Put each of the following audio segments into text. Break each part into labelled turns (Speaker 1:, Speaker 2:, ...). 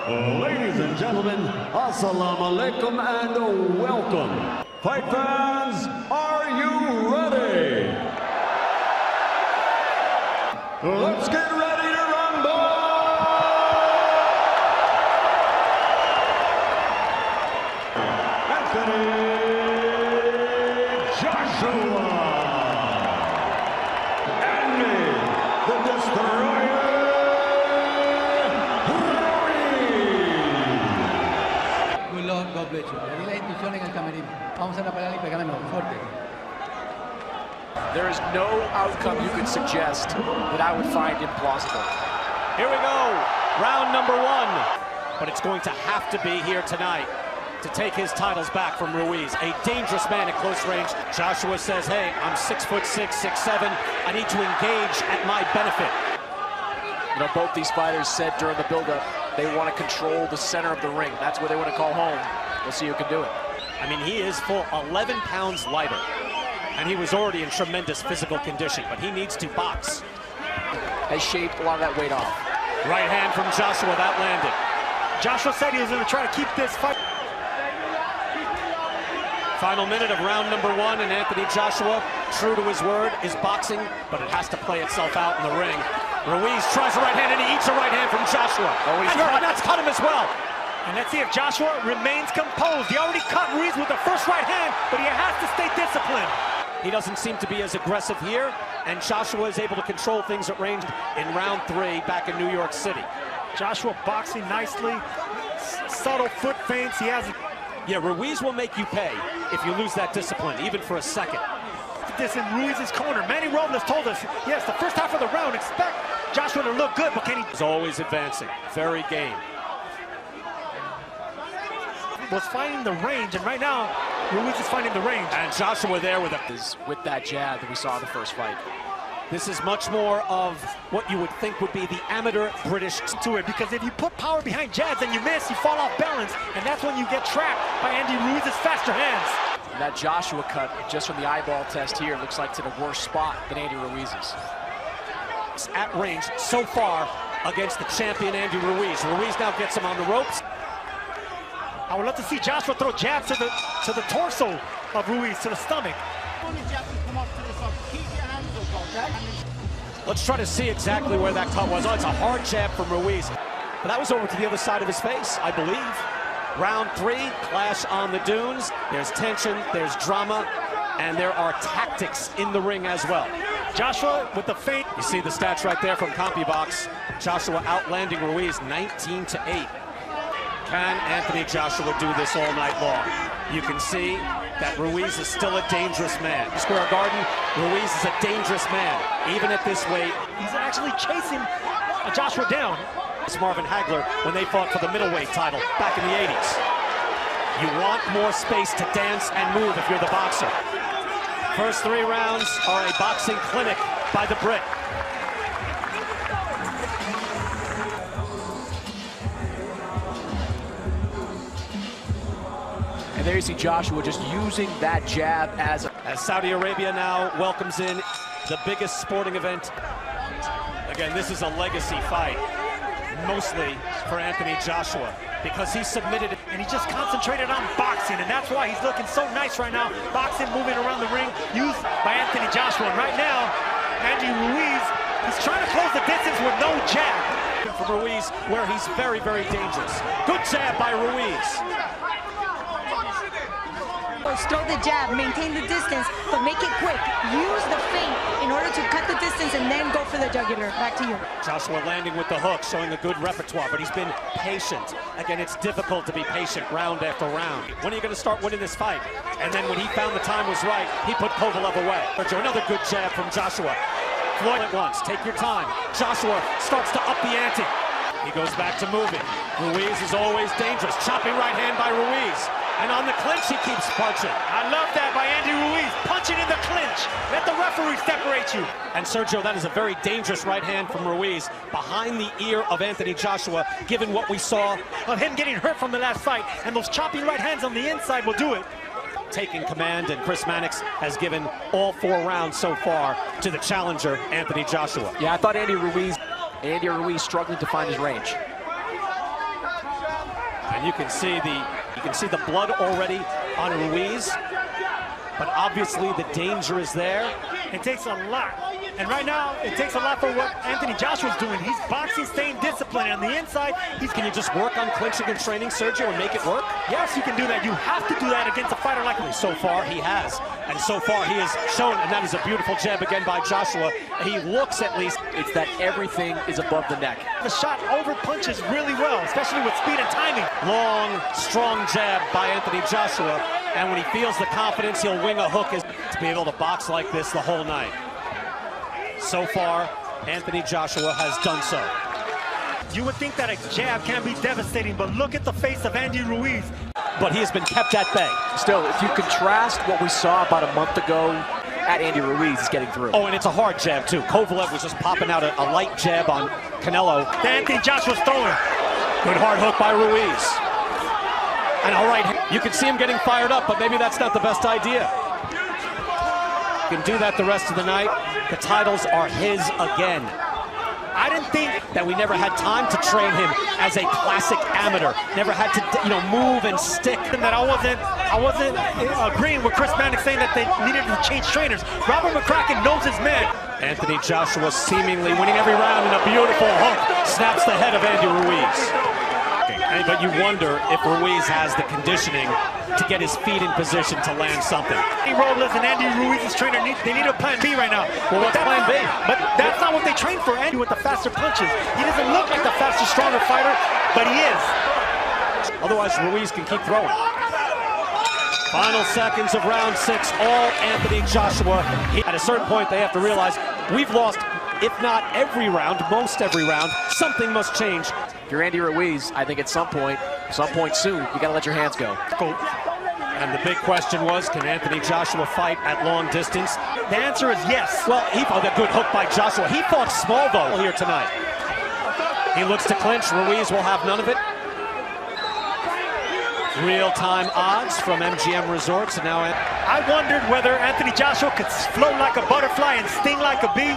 Speaker 1: Ladies and gentlemen, assalamu alaikum and welcome. Fight fans, are you ready? Let's get ready to rumble! Anthony Joshua! Andy the Destroyer!
Speaker 2: God bless you. Le di la instrucción en el camerino. Vamos a la pelea y pegarnos fuerte.
Speaker 3: There is no outcome you could suggest that I would find implausible.
Speaker 4: Here we go, round number one. But it's going to have to be here tonight to take his titles back from Ruiz. A dangerous man at close range. Joshua says, hey, I'm 6'6", 6'7". I need to engage at my benefit.
Speaker 3: You know, both these fighters said during the build-up they want to control the center of the ring. That's where they want to call home. We'll see who can do it.
Speaker 4: I mean, he is full 11 pounds lighter. And he was already in tremendous physical condition, but he needs to box.
Speaker 3: Has shaved a lot of that weight off.
Speaker 4: Right hand from Joshua, that landed.
Speaker 5: Joshua said he was going to try to keep this fight.
Speaker 4: Final minute of round number one, and Anthony Joshua, true to his word, is boxing, but it has to play itself out in the ring. Ruiz tries a right hand, and he eats a right hand from Joshua.
Speaker 3: Oh, he's
Speaker 4: and that's cut him as well.
Speaker 5: And let's see if Joshua remains composed. He already cut Ruiz with the first right hand, but he has to stay disciplined.
Speaker 4: He doesn't seem to be as aggressive here, and Joshua is able to control things at range in round three back in New York City.
Speaker 5: Joshua boxing nicely, subtle foot feints. He has.
Speaker 4: Yeah, Ruiz will make you pay if you lose that discipline, even for a second.
Speaker 5: This in Ruiz's corner. Manny Robles told us, yes, the first half of the round, expect Joshua to look good, but can he?
Speaker 4: He's always advancing, very game.
Speaker 5: Was finding the range, and right now, Ruiz is finding the range.
Speaker 4: And Joshua there with
Speaker 3: that jab that we saw in the first fight.
Speaker 4: This is much more of what you would think would be the amateur British
Speaker 5: to it, because if you put power behind jabs and you miss, you fall off balance, and that's when you get trapped by Andy Ruiz's faster hands.
Speaker 3: And that Joshua cut, just from the eyeball test here, looks like it's in a worse spot than Andy Ruiz's.
Speaker 4: At range so far against the champion Andy Ruiz. Ruiz now gets him on the ropes.
Speaker 5: I would love to see Joshua throw jabs to the torso of Ruiz, to the stomach.
Speaker 4: Let's try to see exactly where that cut was. Oh, it's a hard jab from Ruiz. But that was over to the other side of his face, I believe. Round three, clash on the dunes. There's tension, there's drama, and there are tactics in the ring as well.
Speaker 5: Joshua with the feint.
Speaker 4: You see the stats right there from CompuBox. Joshua outlanding Ruiz 19-8. Can Anthony Joshua do this all night long? You can see that Ruiz is still a dangerous man. Square Garden, Ruiz is a dangerous man, even at this weight.
Speaker 5: He's actually chasing Joshua down.
Speaker 4: It's Marvin Hagler when they fought for the middleweight title back in the 80s. You want more space to dance and move if you're the boxer. First three rounds are a boxing clinic by the Brit.
Speaker 3: And there you see Joshua just using that jab as
Speaker 4: Saudi Arabia now welcomes in the biggest sporting event. Again, this is a legacy fight, mostly for Anthony Joshua, because he submitted it.
Speaker 5: And he just concentrated on boxing, and that's why he's looking so nice right now. Boxing, moving around the ring, used by Anthony Joshua. And right now, Andy Ruiz, he's trying to close the distance with no jab.
Speaker 4: For Ruiz, where he's very, very dangerous. Good jab by Ruiz.
Speaker 6: Throw the jab, maintain the distance, but make it quick. Use the feint in order to cut the distance and then go for the jugular. Back to you.
Speaker 4: Joshua landing with the hook, showing a good repertoire, but he's been patient. Again, it's difficult to be patient round after round. When are you going to start winning this fight? And then when he found the time was right, he put Kovalev away. Another good jab from Joshua. Floyd at once, take your time. Joshua starts to up the ante. He goes back to moving. Ruiz is always dangerous. Chopping right hand by Ruiz. And on the clinch, he keeps punching.
Speaker 5: I love that by Andy Ruiz, punching in the clinch. Let the referee separate you.
Speaker 4: And Sergio, that is a very dangerous right hand from Ruiz behind the ear of Anthony Joshua, given what we saw
Speaker 5: of him getting hurt from the last fight. And those chopping right hands on the inside will do it.
Speaker 4: Taking command, and Chris Mannix has given all 4 rounds so far to the challenger, Anthony Joshua.
Speaker 3: Yeah, I thought Andy Ruiz struggling to find his range.
Speaker 4: And you can see the blood already on Ruiz, but obviously the danger is there.
Speaker 5: It takes a lot. And right now, it takes a lot for what Anthony Joshua's doing. He's boxing, staying disciplined. On the inside,
Speaker 4: Can you just work on clinching and training, Sergio, and make it work?
Speaker 5: yes, you can do that. You have to do that against a fighter like me.
Speaker 4: So far, he has. And so far, he has shown, and that is a beautiful jab again by Joshua. He looks at least.
Speaker 3: It's that everything is above the neck.
Speaker 5: The shot over punches really well, especially with speed and timing.
Speaker 4: Long, strong jab by Anthony Joshua. And when he feels the confidence, he'll wing a hook to be able to box like this the whole night. So far, Anthony Joshua has done so.
Speaker 5: You would think that a jab can be devastating, but look at the face of Andy Ruiz.
Speaker 4: But he has been kept at bay.
Speaker 3: Still, if you contrast what we saw about a month ago at Andy Ruiz, he's getting through.
Speaker 4: Oh, and it's a hard jab, too. Kovalev was just popping out a light jab on Canelo.
Speaker 5: Anthony Joshua's throwing.
Speaker 4: Good hard hook by Ruiz. And all right, you can see him getting fired up, but maybe that's not the best idea. You can do that the rest of the night. The titles are his again.
Speaker 5: I didn't think
Speaker 4: That we never had time to train him as a classic amateur. Never had to, move and stick.
Speaker 5: that I wasn't agreeing with Chris Mannix saying that they needed to change trainers. Robert McCracken knows his man.
Speaker 4: Anthony Joshua seemingly winning every round, and a beautiful hook snaps the head of Andy Ruiz. But you wonder if Ruiz has the conditioning to get his feet in position to land something.
Speaker 5: Andy Robles and Andy Ruiz's trainer they need a plan B right now.
Speaker 4: Well, what's plan B?
Speaker 5: But that's not what they train for, Andy, with the faster punches. He doesn't look like the faster, stronger fighter, but he is.
Speaker 4: Otherwise, Ruiz can keep throwing. Final seconds of round 6, all Anthony Joshua. At a certain point, they have to realize we've lost, if not every round, most every round. Something must change.
Speaker 3: If you're Andy Ruiz, I think at some point soon, you gotta let your hands go.
Speaker 4: And the big question was, can Anthony Joshua fight at long distance?
Speaker 5: The answer is yes.
Speaker 4: Well, he fought a good hook by Joshua. He fought small, though, here tonight. He looks to clinch. Ruiz will have none of it. Real-time odds from MGM Resorts. And now
Speaker 5: I wondered whether Anthony Joshua could float like a butterfly and sting like a bee.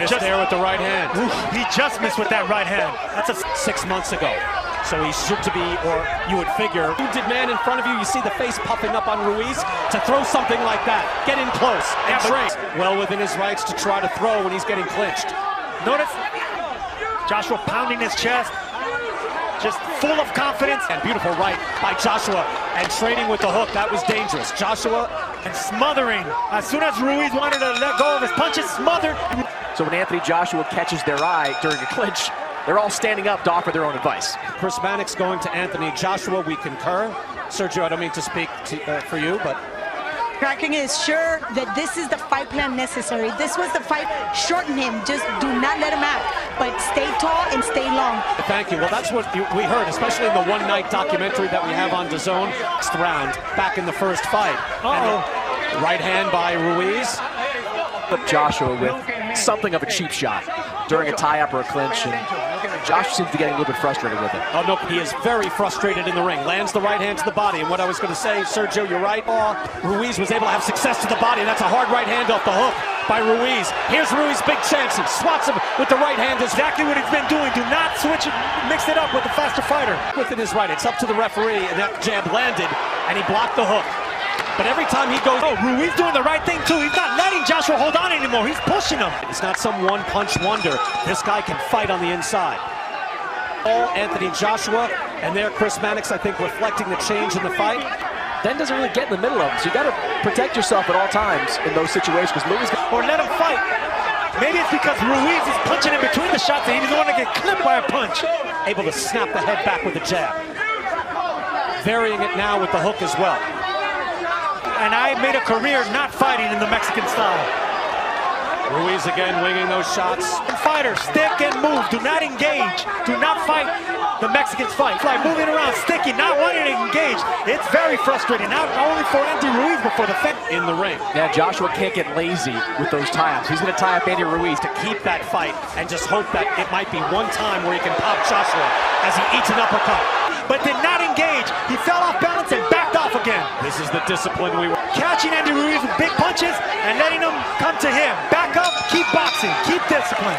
Speaker 4: just there with the right hand.
Speaker 5: Oof, he just missed with that right hand. That's a
Speaker 4: 6 months ago. So he should be, or you would figure, wounded man in front of you, you see the face puffing up on Ruiz, to throw something like that, get in close, and train. Well within his rights to try to throw when he's getting clinched.
Speaker 5: Notice Joshua pounding his chest, just full of confidence.
Speaker 4: And beautiful right by Joshua, and trading with the hook, that was dangerous. Joshua
Speaker 5: and smothering. As soon as Ruiz wanted to let go of his punches, smothered.
Speaker 3: So when Anthony Joshua catches their eye during a clinch, they're all standing up to offer their own advice.
Speaker 4: Chris Mannix going to Anthony Joshua, we concur. Sergio, I don't mean to speak for you, but
Speaker 6: Kraken is sure that this is the fight plan necessary. This was the fight. Shorten him. Just do not let him out. But stay tall and stay long.
Speaker 4: Thank you. Well, that's what we heard, especially in the one-night documentary that we have on DAZN. Next round, back in the first fight. Right hand by Ruiz.
Speaker 3: Joshua with something of a cheap shot during a tie-up or a clinch. And Josh seems to be getting a little bit frustrated with it.
Speaker 4: Oh, no, he is very frustrated in the ring. Lands the right hand to the body. And what I was going to say, Sergio, you're right. Ruiz was able to have success to the body. And that's a hard right hand off the hook by Ruiz. Here's Ruiz, big chance. He swats him with the right hand.
Speaker 5: Exactly what he's been doing. Do not switch it, mix it up with the faster fighter.
Speaker 4: Within his right. It's up to the referee. And that jab landed, and he blocked the hook. But every time he goes...
Speaker 5: Oh, Ruiz doing the right thing, too. He's not letting Joshua hold on anymore. He's pushing him.
Speaker 4: It's not some one-punch wonder. This guy can fight on the inside. All Anthony Joshua, and there Chris Mannix, I think, reflecting the change in the fight.
Speaker 3: Ben doesn't really get in the middle of them, so you got to protect yourself at all times in those situations.
Speaker 5: Or let him fight. Maybe it's because Ruiz is punching in between the shots and he doesn't want to get clipped by a punch.
Speaker 4: Able to snap the head back with a jab. Varying it now with the hook as well.
Speaker 5: And I made a career not fighting in the Mexican style.
Speaker 4: Ruiz again winging those shots.
Speaker 5: Fighters, stick and move. Do not engage. Do not fight the Mexicans fight. Like moving around, sticking, not wanting to engage. It's very frustrating, not only for Andy Ruiz, but for the fence.
Speaker 4: In the ring.
Speaker 3: Yeah, Joshua can't get lazy with those tie-ups. He's going to tie up Andy Ruiz to
Speaker 4: keep that fight and just hope that it might be one time where he can pop Joshua as he eats an uppercut.
Speaker 5: But did not engage. He fell off balance and backed off again.
Speaker 4: This is the discipline we were
Speaker 5: catching Andy Ruiz with big punches and letting them come to him. Back up, keep boxing, keep discipline.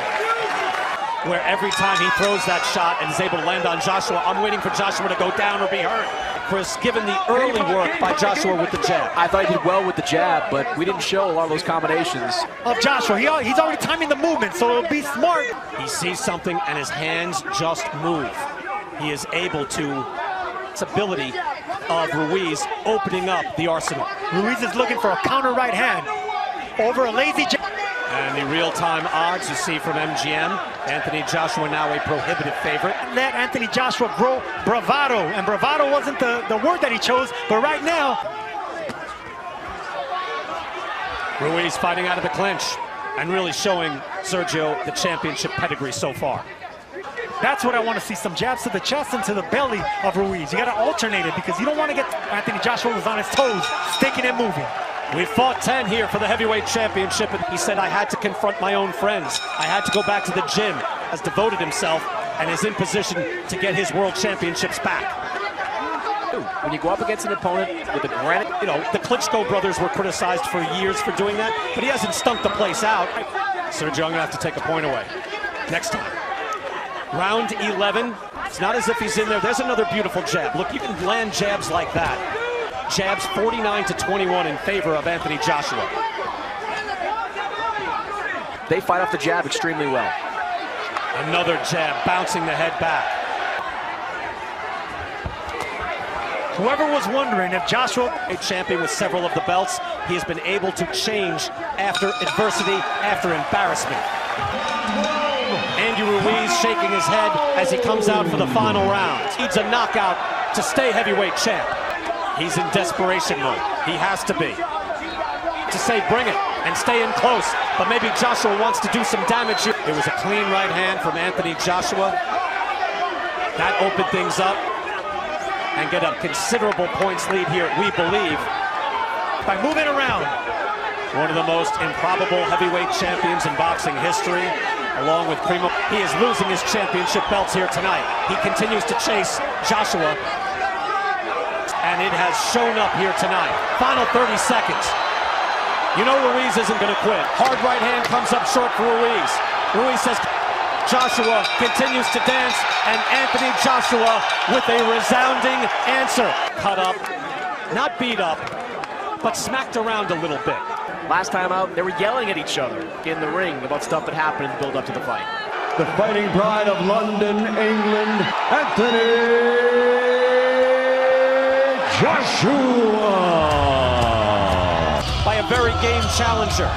Speaker 4: where every time he throws that shot and is able to land on Joshua, I'm waiting for Joshua to go down or be hurt. Chris, given the early work by Joshua with the jab.
Speaker 3: I thought he did well with the jab, but we didn't show a lot of those combinations.
Speaker 5: Of Joshua, he's already timing the movement, so it'll be smart.
Speaker 4: He sees something and his hands just move. He is able to, it's ability of Ruiz opening up the arsenal.
Speaker 5: Ruiz is looking for a counter right hand over a lazy jab.
Speaker 4: And the real-time odds you see from MGM, Anthony Joshua now a prohibitive favorite.
Speaker 5: Let Anthony Joshua grow bravado, and bravado wasn't the word that he chose, but right now,
Speaker 4: Ruiz fighting out of the clinch and really showing Sergio the championship pedigree so far.
Speaker 5: that's what I want to see, some jabs to the chest and to the belly of Ruiz. You got to alternate it because you don't want to get Anthony Joshua was on his toes, sticking and moving.
Speaker 4: We fought 10 here for the heavyweight championship, and he said, I had to confront my own friends. I had to go back to the gym. Has devoted himself and is in position to get his world championships back.
Speaker 3: When you go up against an opponent with a granite,
Speaker 4: you know, the Klitschko brothers were criticized for years for doing that, but he hasn't stunk the place out. Sergio, I'm gonna have to take a point away next time. Round 11, it's not as if he's in there. There's another beautiful jab. Look, you can land jabs like that. Jabs 49-21 in favor of Anthony Joshua.
Speaker 3: they fight off the jab extremely well.
Speaker 4: Another jab, bouncing the head back.
Speaker 5: Whoever was wondering if Joshua,
Speaker 4: a champion with several of the belts, he has been able to change after adversity, after embarrassment. Andy Ruiz shaking his head as he comes out for the final round. Needs a knockout to stay heavyweight champ. He's in desperation mode. He has to be. To say bring it and stay in close, but maybe Joshua wants to do some damage here. It was a clean right hand from Anthony Joshua. That opened things up and get a considerable points lead here, we believe,
Speaker 5: by moving around.
Speaker 4: One of the most improbable heavyweight champions in boxing history, along with Primo. He is losing his championship belts here tonight. He continues to chase Joshua, and it has shown up here tonight. Final 30 seconds. You know Ruiz isn't going to quit. Hard right hand comes up short for Ruiz. Ruiz says Joshua continues to dance, and Anthony Joshua with a resounding answer. Cut up, not beat up, but smacked around a little bit.
Speaker 3: Last time out, they were yelling at each other in the ring about stuff that happened in the build-up to the fight.
Speaker 1: The fighting pride of London, England, Anthony Joshua.
Speaker 4: By a very game challenger.